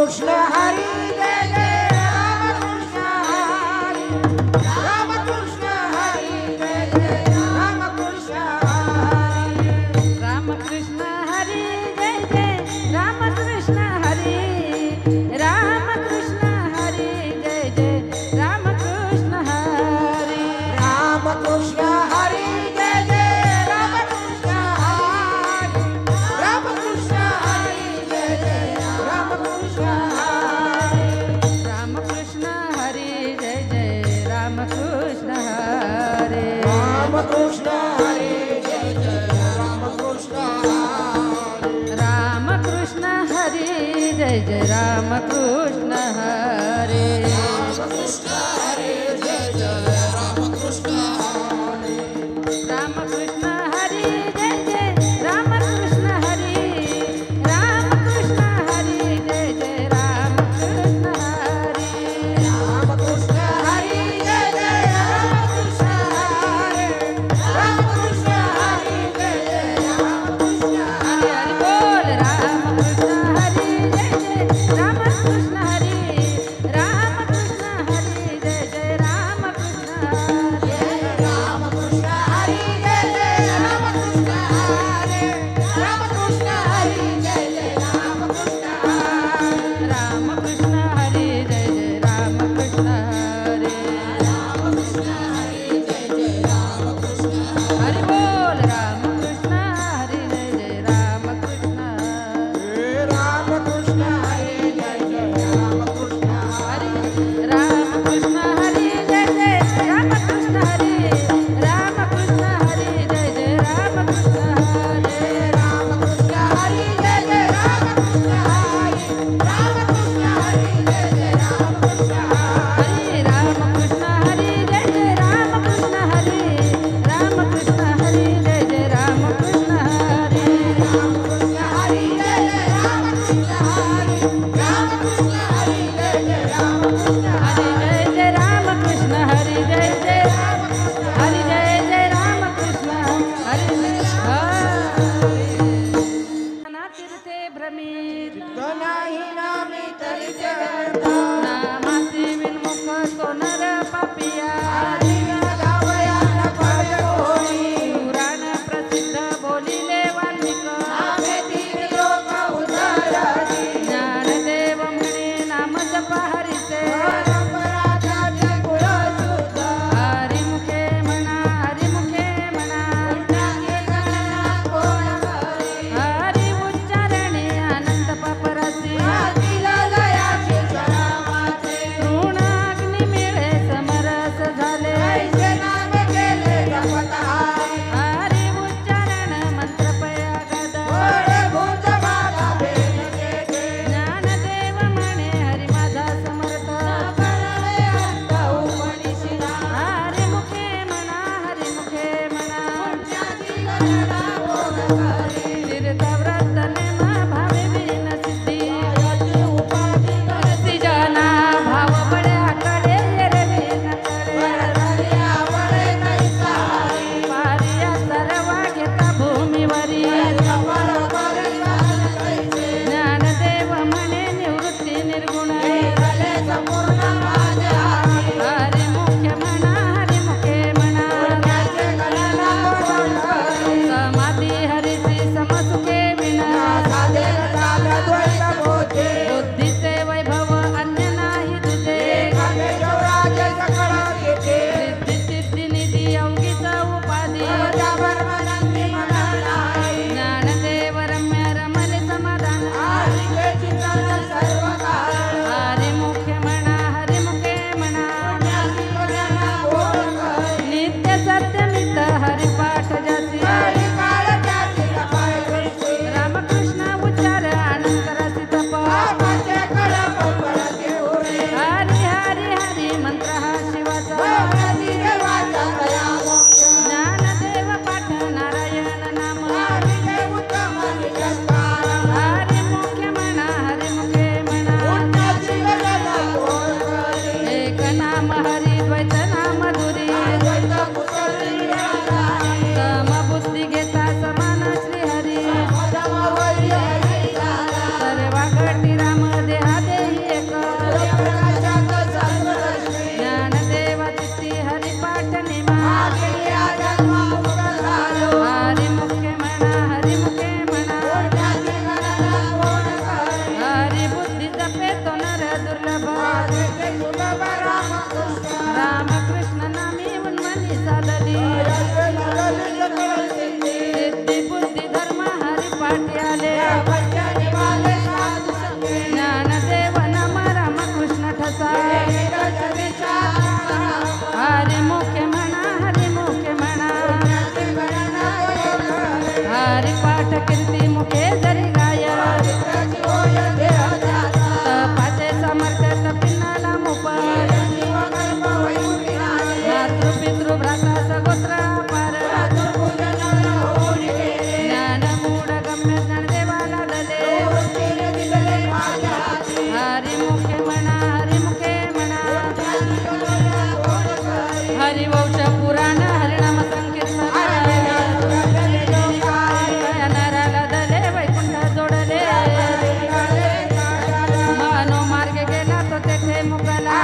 कृष्ण हरी जय जय राम कृष्ण हरी जय जय राम कृष्ण हरी राम कृष्ण हरी जय जय राम कृष्ण हरी राम कृष्ण हरी जय जय राम कृष्ण हरी राम कृष्ण हरी जय जय राम कृष्ण हरी राम कृष्ण हरी जय जय राम कृष्ण हरी राम कृष्ण हरी जय जय राम कृष्ण हरी राम कृष्ण हरी जय जय राम कृष्ण हरी राम कृष्ण हरी जय जय राम कृष्ण हरी राम कृष्ण हरी जय जय राम कृष्ण हरी राम कृष्ण हरी जय जय राम कृष्ण हरी राम कृष्ण हरी जय जय राम कृष्ण हरी राम कृष्ण हरी जय जय राम कृष्ण हरी राम कृष्ण हरी जय जय राम कृष्ण हरी हरी बोल राम कृष्ण हरी जय जय राम कृष्ण पाठी आले भजनी वाले साधू संगे ज्ञानदेव नाम रामकृष्ण ठसा दर्शनीचा हरी मुखे म्हणा हरी मुखे म्हणा गणना हरी पाठ कीर्ती मुखे जरी गाय होय देह त्याचा तपाचे समर्थ तपिनाला मुपार मातृपितृ भ्राता सगोत्र पार ज्ञान मूढ गम्य ज्ञानदेवाला दले हरी मुखे म्हणा हरी मुखे म्हणा हरिवंश पुराण हरिनाम संकीर्तन नराला दले वैकुंठ जोडले मनोमार्ग गेला तो तेथे मुगला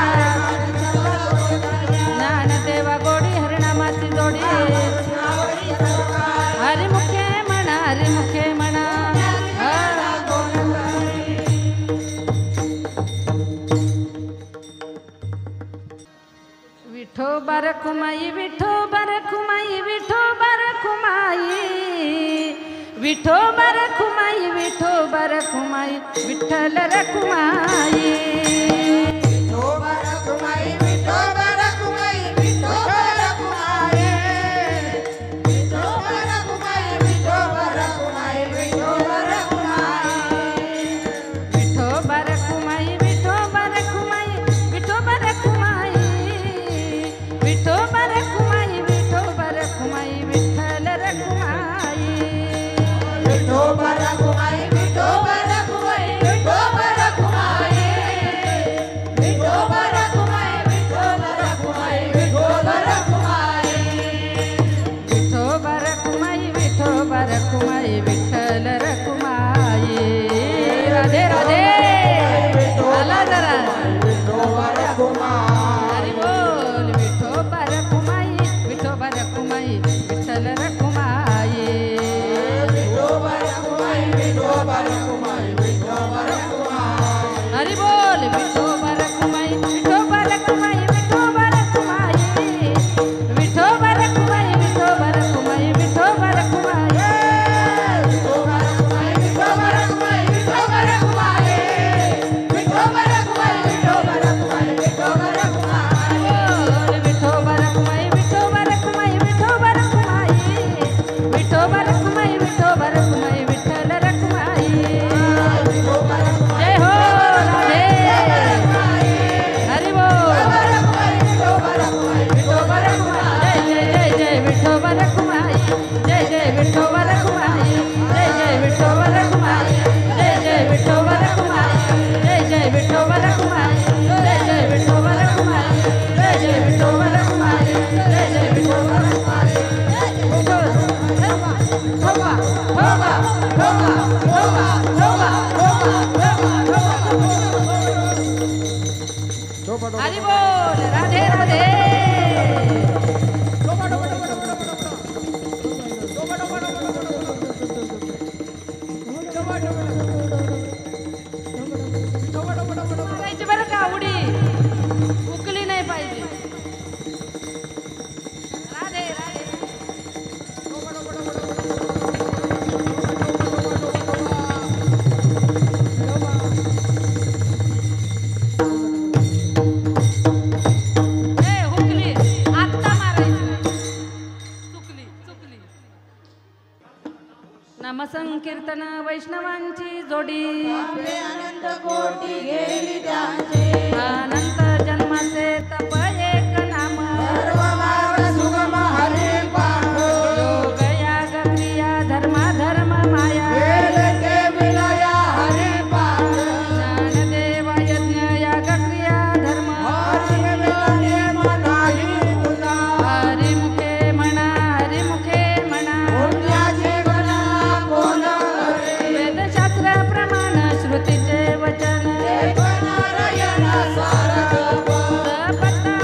ज्ञानदेवा गोडी हरिनामाची जोडी हरिमुखे म्हणा हरिमुखे म्हणा विठोबा रखुमाई विठोबा रखुमाई विठोबा रखुमाई विठोबा रखुमाई विठोबा रखुमाई विठ्ठल रखुमाई विठोबा रखुमाई विठोबा रखुमाई विठोबा रखुमाई विठोबा रखुमाई विठोबा रखुमाई विठ्ठल रखुमाई विठोबा रखुमाई विठोबा रखुमाई विठ्ठल रखुमाई राधे राधे आला जरा हरी बोल विठोबा रखुमाई विठोबा रखुमाई विठ्ठल रखुमाई हरी बोल विठोबा रखुमाई विठोबा रखुमाई विठोबा रखुमाई विठोबा रखुमाई विठोबा रखुमाई विठोबा रखुमाई बोल विठोबा रखुमाई विठोबा रखुमाई विठोबा रखुमाई विठोबा रखुमाई विठोबा रखुमाई विठ्ठल रखुमाई जय हो राधे हरी बोल विठोबा रखुमाई जय जय जय विठोबा रखुमाई जय जय विठोबा रखुमाई जय जय विठोबा रखुमाई जय जय विठोबा रखुमाई जय जय विठोबा रखुमाई जय जय विठोबा रखुमाई जय जय विठोबा रखुमाई जय जय विठोबा रखुमाई हरी बोल राधे राधे मारायची बरं का उडी उकली नाही पाहिजे राधे राधे ए हुकली आत्ता मारायची चुकली चुकली नामसंकीर्तन वैष्णवांची जोडी अनंत कोटी गेली त्यांचे अनंत जन्माचे तप एक नाम सर्व मार्ग सुगम हरी पांग योग याग क्रिया धर्म धर्म माया केले ते विलया हरी पांग ज्ञानदेव यज्ञ याग क्रिया धर्म हरी मिळणे मनाही तुझा हरिमुखे म्हणा हरिमुखे म्हणा पुण्याची गणना कोण करे वेदशास्त्र प्रमाण श्रुतीचे वचन नारायण सारगम पत्ता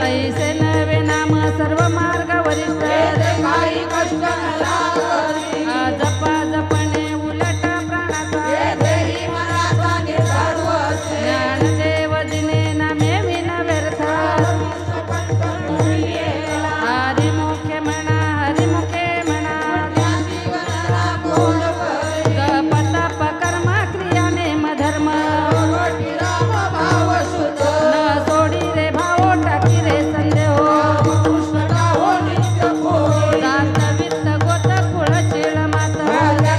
ऐसे नवे नाम सर्व मार्ग वरिष्ठ काही कष्ट न लागरी जपा जपणे उलट प्राणाचा देही मनाचा निर्धारू असे ज्ञानदेव दिने नामे विन व्यर्थ हरिमुखे म्हणा हरिमुखे म्हणा जीवनाला कोण करी जप तप कर्म क्रिया नेम धर्म राम भाव शुद्ध न सोडी रे भावो टाकी रे संदेह कृष्ण हो नित्य खोई जात वित्त गोत कुळ चिळ मात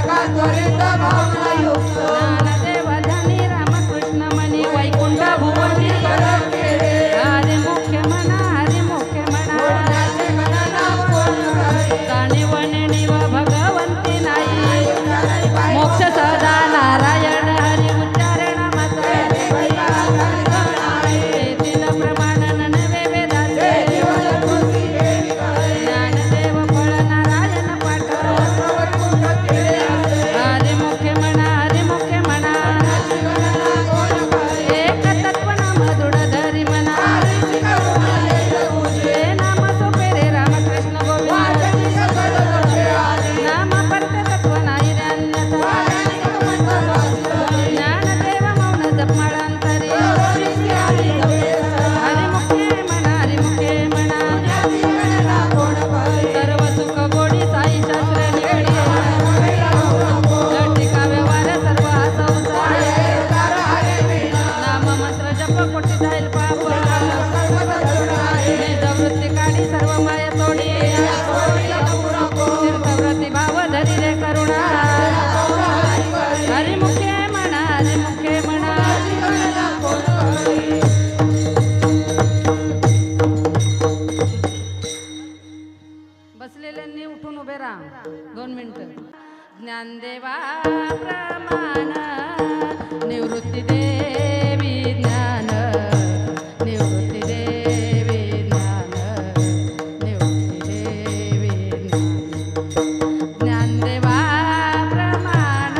का त्वरित भावना युक्त ज्ञानदेव ध्यानी रामकृष्ण मनी वैकुंठ भुवनी हरिमुखे म्हणा हरिमुखे म्हणा त्याचे गणना कोण करी जाणीव नेणीव भगवंती नाही मोक्ष सदा नारायण हरी उच्चारण मात्र तेथील प्रमाण नवे वेदाचे ज्ञानदेव फळ नारायण पाठ हरिमुखे म्हणा हरिमुखे म्हणा एक तत्व नाम दृढ धरी म्हणा हे नाम सोपे रे रामकृष्ण गोविंद नाम परते तत्व नाही रे अन्यथा ज्ञानदेव मौन जपमाळांतरी हरिमुखे म्हणा हरिमुखे म्हणा सर्व सुख गोडी साई शास्त्र निगडी लटिका व्यवहार सर्व हा संसार नाम मंत्र जप कोटी जाईल पाप निजवृत्ती काढी सर्व माया तोडी तीर्थव्रती भाव धरी रे करुणा हरिमुखे म्हणा हरिमुखे म्हणा बसलेल्यांनी उठून उभे राहा 2 मिनिटं ज्ञानदेवा प्रमाण निवृत्ती देवी ज्ञान निवृत्ती देवी ज्ञान निवृत्ती देवी ज्ञान ज्ञानदेवा प्रमाण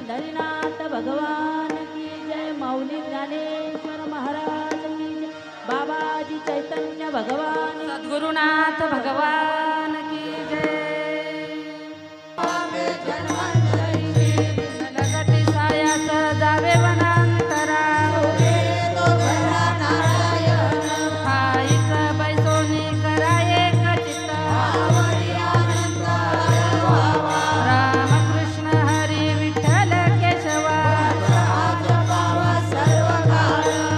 पंढरीनाथ भगवान की जय. माऊली ज्ञानेश्वर महाराज की जय. बाबाजी चैतन्य भगवान सद्गुरुनाथ भगवान की जय. लगती सायास जावे वनांतरा खाईच बैसोनी कराये खचित रामकृष्ण हरी विठ्ठल केशवा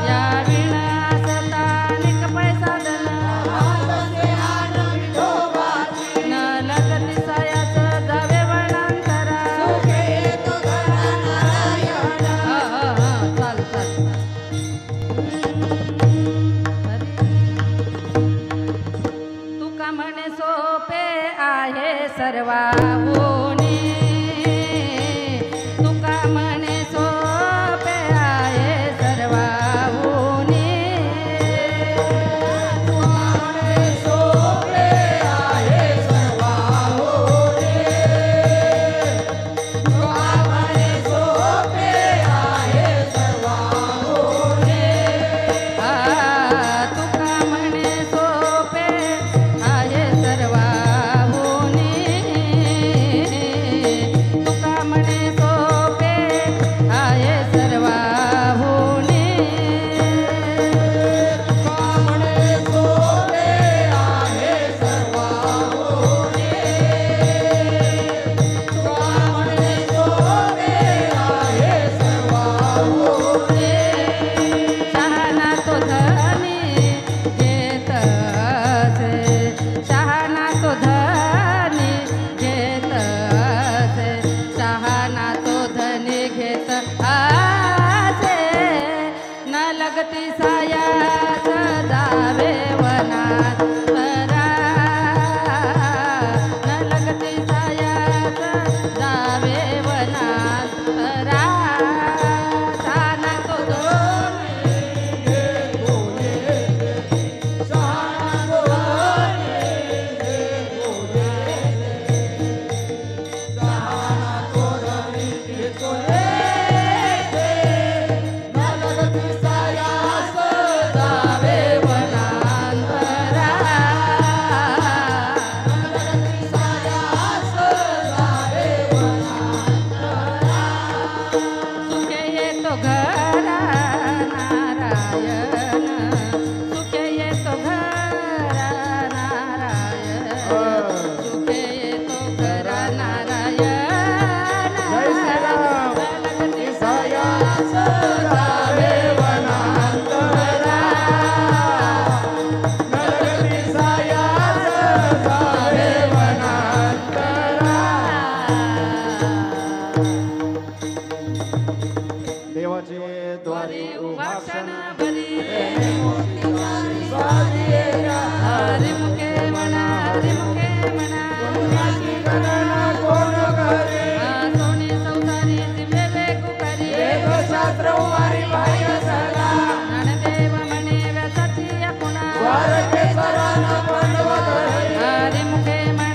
या विणा सतानिक पैसा धन न लगती सायास जावे वनांतरा चाल चाल तुका म्हणे सोपे आहे सर्वाहुनी तुका म्हणे सोपे आहे सर्वाहुनी तुका म्हणे सोपे आहे सर्वाहुनी तुका म्हणे सोपे आहे सर्वाहुनी शहाणा तो धनी घेत असे शहाणा तो धनी घेत असे शहाणा तो धनी घेत असे न लगती सायास जावे वनात तरा न लगती सायास जावे वनात तरा शहाणा तो जावे वनांतरा सुखे येतो घरा नारायण सुखे येतो घरा नारायण सुखे येतो घरा नारायण लगती सायास जावे वनांतरा देवाचे द्वारे उभाक्षण भरी हरिमुखे म्हणा हरिमुखे म्हणा सोनी संसारी जिम्मे कुकरी ज्ञानदेव म्हणे व्यासाची पुन्हा हरिमुखे म्हणा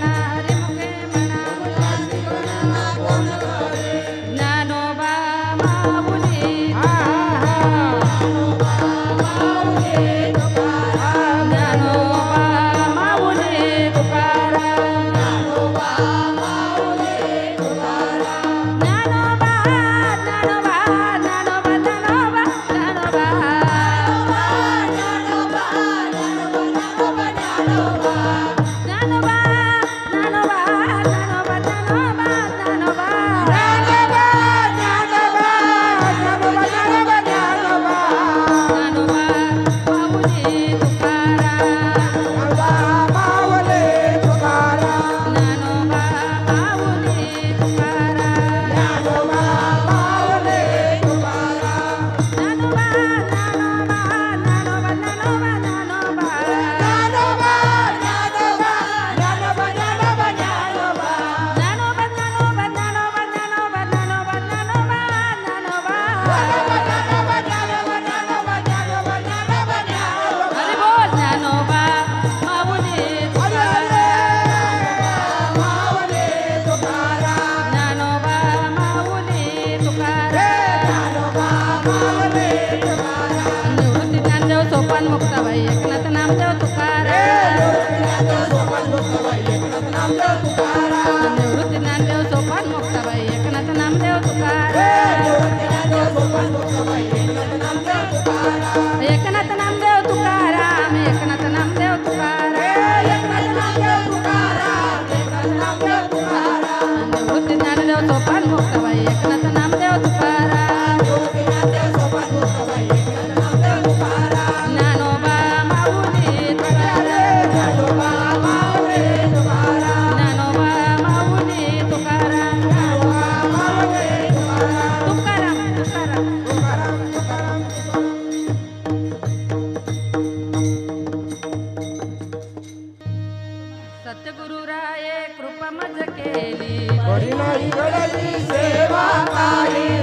नामदेव तुकाराम निवृत्ती ज्ञानदेव सोपान मुक्ताबाई एकनाथ नामदेव तुकाराम एकनाथ नामदेव तुकाराम एकनाथ नामदेव तुकाराम निवृत्ती ज्ञानदेव सोपान मुक्ताबाई एकनाथ नामदेव तुकाराम ज्ञानोबा माऊली तुकाराम ज्ञानोबा माऊली तुकाराम तुकाराम सद्गुरुराये कृपा मज केली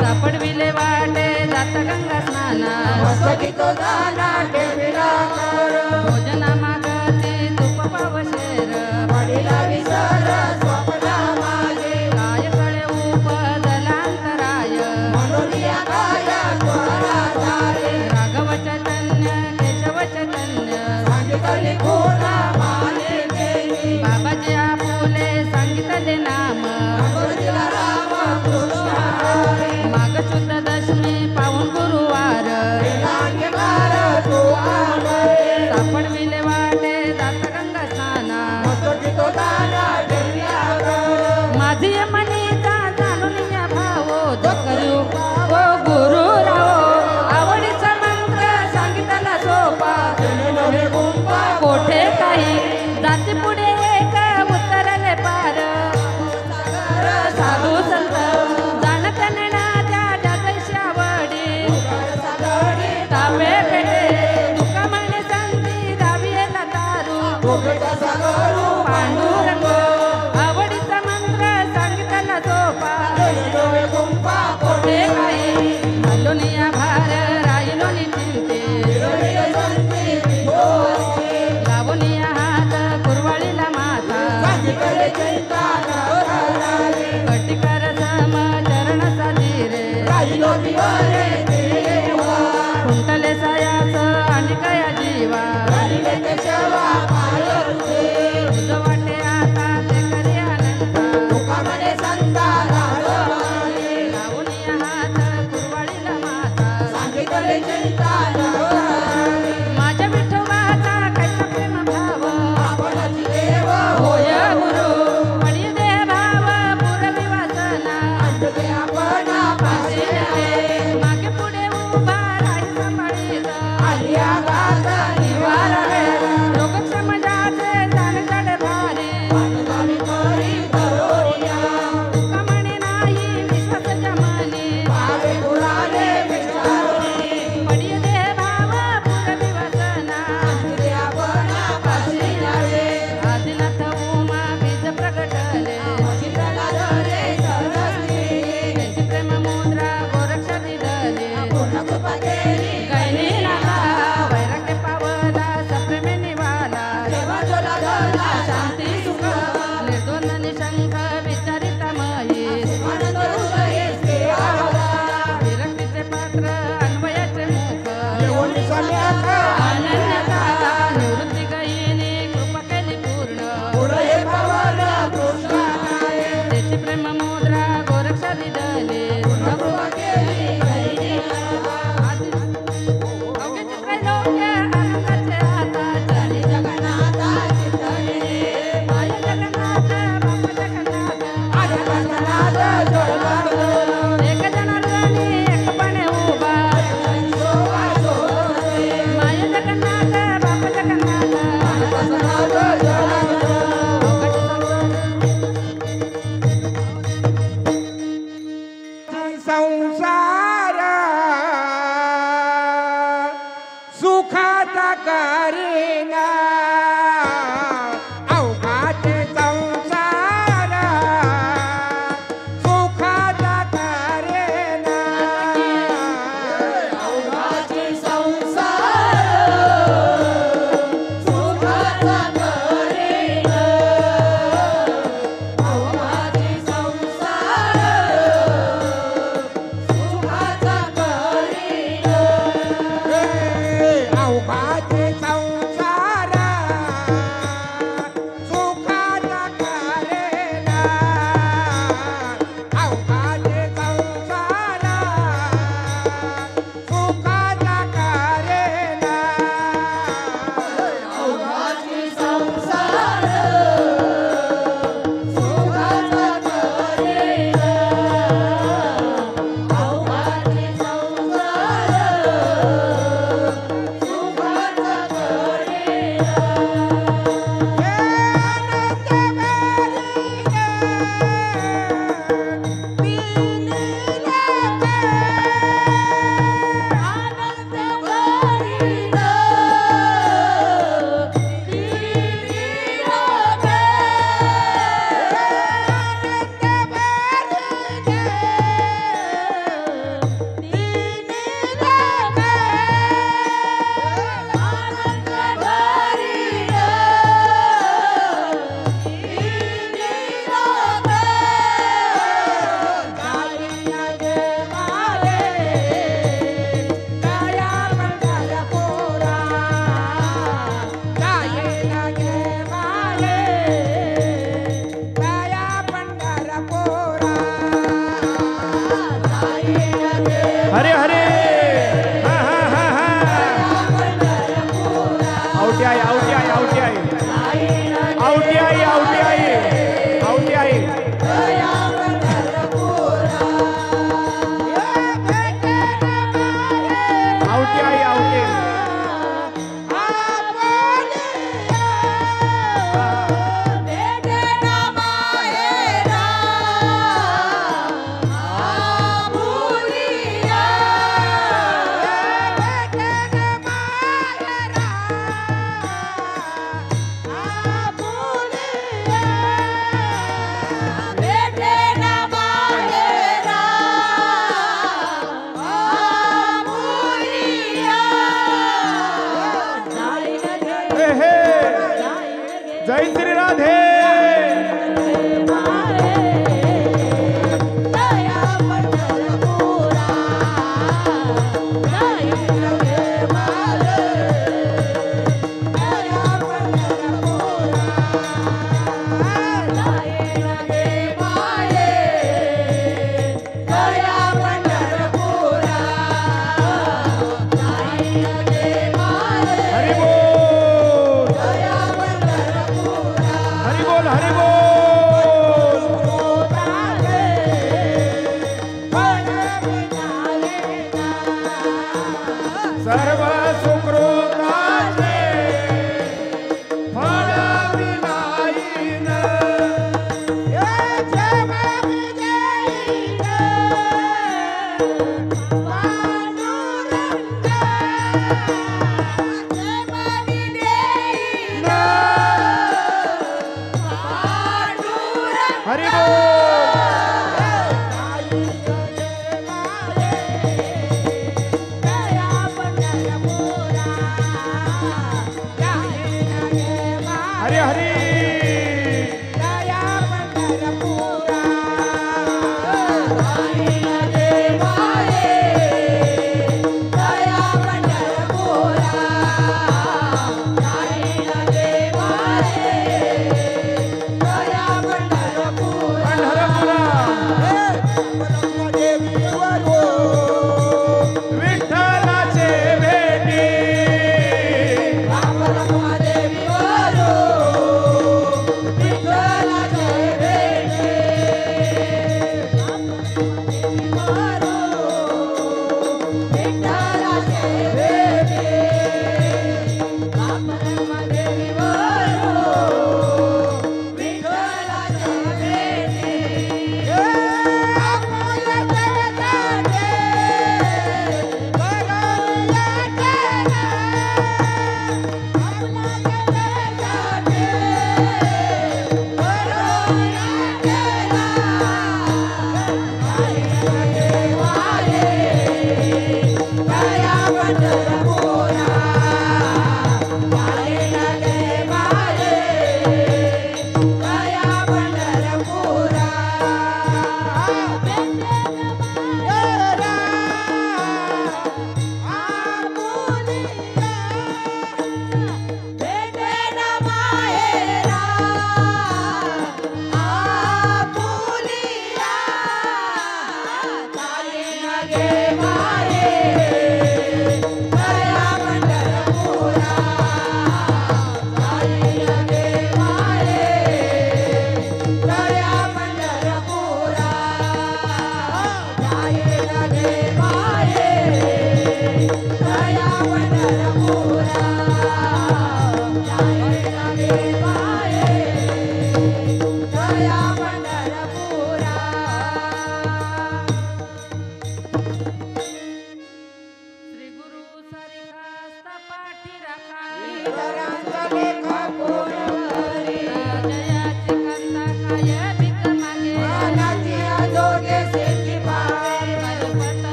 सापडविले वाटे जात गंगा स्नाना भोजना मागती तुप पावशेर काय कळे उपदलांतराय राघव चैतन्य केशव चैतन्य बाबाजी आपुले सांगितले नाम माग शुद्ध दशमी पाऊन गुरुवार सापडविले वाटे जात गंगा स्नाना माझी मनीचा जाणून या भावो करू ओ गुरु राहो आवडीचा मंत्र सांगितला सोपा कोठे काही जाती पुढे एक उतरले पार साधू संत जाणत नेणाऱ्या त्याची आवडी तांबे पेटे तुका म्हणे संती रावीला दारू पांडुरंग आवडीचा मंत्र सांगितला सोपा कोठे काही हल्लोनिया भार राहिलोनी चिंते लावूनिया हात कुरवाळीला माथा कटिकर सम चरण साजीरे खुंटले सायास आणि कया जीवा तुझ वाटे आता ते करी अनंता लावूनिया हात कुरवाळीला माथा माझ्या विठोबाचा कैसा प्रेम भाव होय गुरु पडी दे भाव पुरवी वासना मागे पुढे उभा राही सांभाळीत लोकक्षम जाचे जाणकडे भारी तुका म्हणे नाही विश्वास जमनी पडी दे भाव पुरवी वासना आदिनाथ उमा बीज प्रगटले त्यांची प्रेम मुद्रा गोरक्ष दिदले गैनीनाथा वैराग्य पावला सप्रेमे निवाला शांती सुख निर्द्वंद निशंक विचारिता मही विरक्तीचे पात्र अन्वयाचे मुख अनन्यता निवृत्ती गईनी कृपा केली पूर्ण त्याची प्रेम मुद्रा गोरक्ष दिदले अवघे चित्रलोक्य आनंदाचे आता चली जगन्नाथ माय जगन्नाथ बाप जगन्नाथ एक जनार्दनी एकपणे उभा माय जगन्नाथ बाप जगन्नाथ अवघे बोल सर्व सुकृताचे फळ विनाईन हरी हरी हरी विठ्ठलाचे भेटी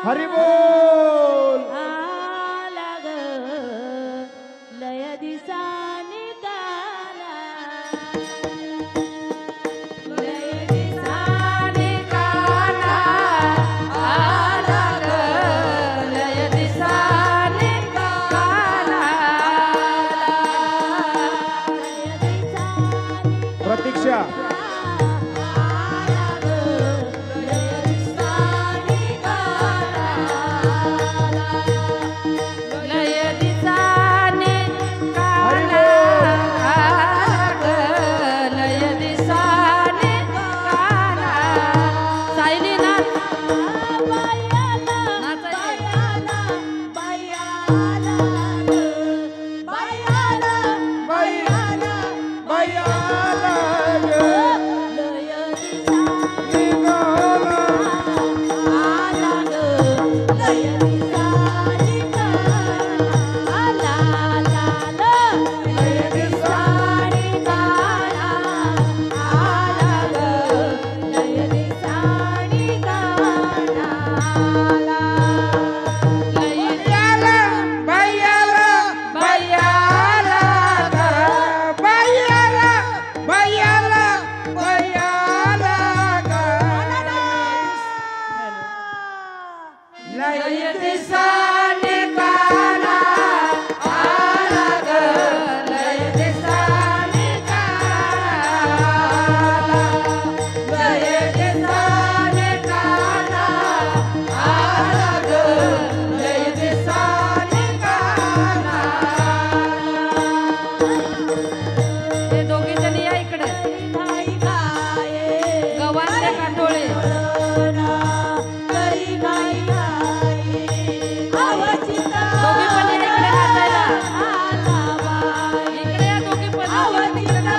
हरी बोल लय दिसानी काना लय दिसानी काना आला ग लय दिसानी काना लय दिसानी प्रतीक्षा आला ग लय दिसानी काना लय दिसाने काना आला ग लय दिसाने काना लय दिसाने काना आला ग लय दिसाने काना हे दोघी जणी या इकडे गव्हाचे काटोळे दोघी पण या इकडे नाचायला इकडे या दोघी पण इकडे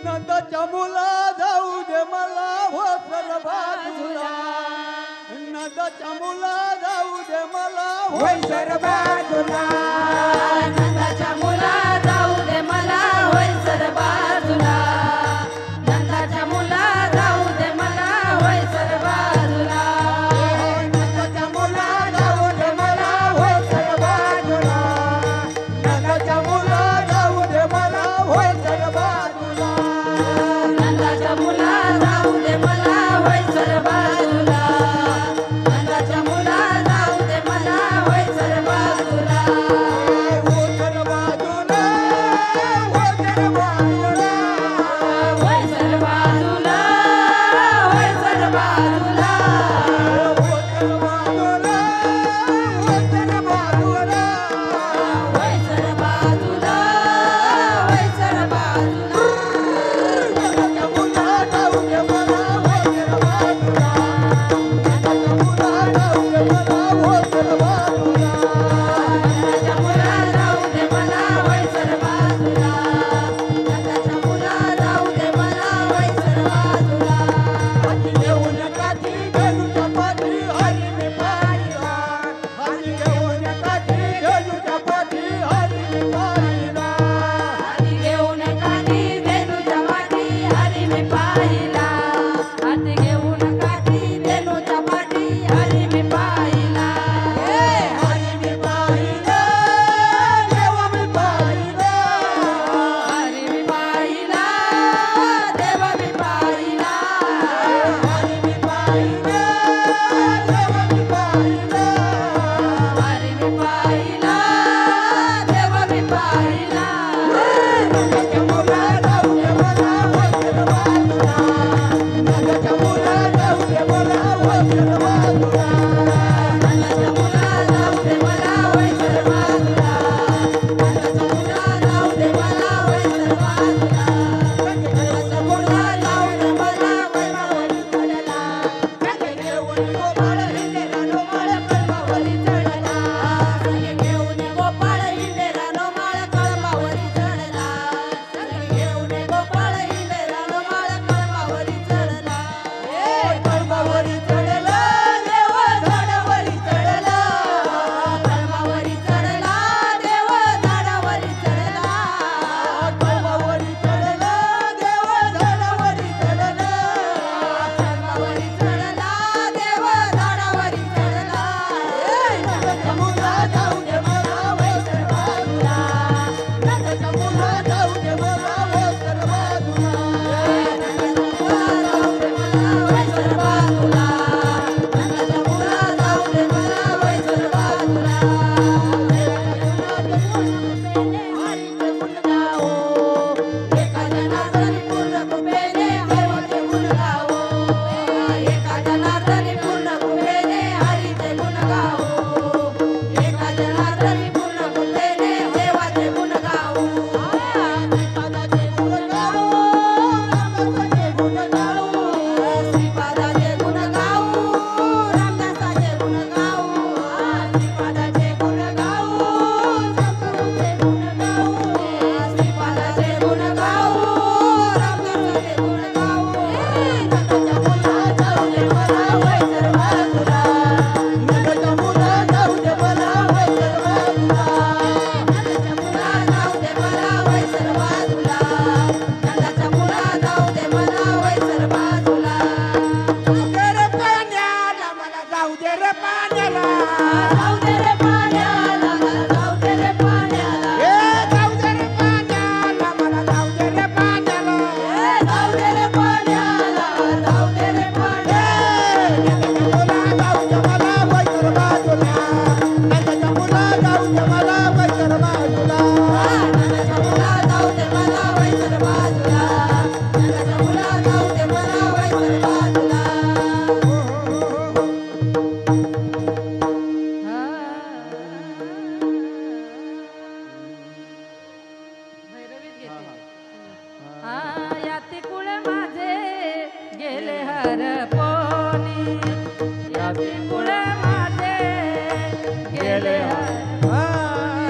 नंदाच्या मुला जाऊ दे मला हो सर बाजूला नंदाच्या मुला जाऊ दे मला हो सर बाजूला नंदाच्या मुला जाऊ दे मला होय सर बाजूला नंदाच्या मुला जाऊ दे मला होय सर बाजूला नंदाच्या मुला जाऊ दे मला हो सर बाजूला वारीला नंदाच्या मुला जाऊ दे मला वैसर बाजूला नंदाच्या मुला जाऊ दे मला वैसर बाजूला नंदाच्या मुला जाऊ दे मला वैसर बाजूला नंदाच्या मुला जाऊ दे मला वैसर बाजूला नंदाच्या मुला जाऊ दे मला वैमावरी चढला सगळे घेऊन गोपाळ हिंडेरानो माळ कळमावली चढला सगळे घेऊन गोपाळ हिंडेरानो माळ कळमावरी चढला सगळे घेऊन गोपाळ हिंडेरानो माळ कळमावरी चढला कळमावरी चढला देव झाडावरी चढला कळमावरी चढला देव झाडावरी चढला कळमावरी चढला देव झाडावरी चढला कळमावरी चढला देव झाडावरी चढला नंदाच्या मुला जाऊ दे मला वैसर बाजूला नंदाच्या मुला जाऊ दे मला वैसर बाजूला जाऊ दे मला वैसर बाजूला नंदाच्या मुला जाऊ दे मला वैसर बाजूला हरीचे गुण गाओ एका जनार्दनी पूर्ण कृपेने देवाचे गुण गाओ एका जनार्दनी पूर्ण कृपेने हरीचे गुण गाओ एका जनार्दनी पूर्ण कृपेने देवाचे गुण गाओ श्रीपादाचे गुण गाऊ रामदासाचे गुण गाऊ श्रीपादाचे गुण गाऊ रामदासाचे गुण गाऊ श्रीपादाचे गुण गाऊ सद्गुरूचे गुण गाऊ श्रीपादाचे गुण गाऊ रामदासाचे गुण गाऊ नंदाच्या मुला जाऊ दे मला वैसर बाजूला नंदाच्या मुला जाऊ दे मला वैसर बाजूला नंदाच्या मुला जाऊ दे मला वैसर बाजूला नंदाच्या मुला जाऊ दे मला वैसर बाजूला जाऊ दे रे पाण्याला जाऊ दे रे पाण्याला जाऊ दे रे पाण्याला जाऊ दे रे पाण्याला मला जाऊ दे रे पाण्याला जाऊ दे रे पाण्याला जाऊ दे रे पाण्याला नंदाच्या मुला जाऊ दे मला वैसर बाजूला नंदाच्या मुला जाऊ दे मला वैसर बाजूला नंदाच्या मुला जाऊ दे मला वैसर बाजूला नंदाच्या मुला जाऊ दे मला वैसर बाजूला याती कुळ माझे गेले हरपोनी याती कुळ माझे गेले हरपोनी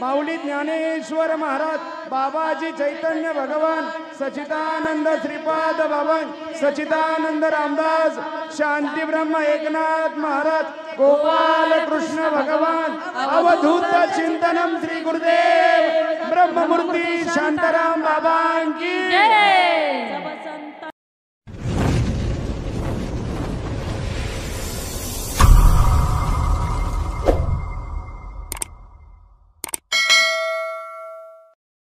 माऊली ज्ञानेश्वर महाराज, बाबाजी चैतन्य भगवान, सचिदानंद श्रीपाद बाबा, सचिदानंद रामदास, शांती ब्रह्म एकनाथ महाराज, गोपाल कृष्ण भगवान, अवधूत चिंतनम श्री गुरुदेव ब्रह्ममूर्ती शांताराम बाबा की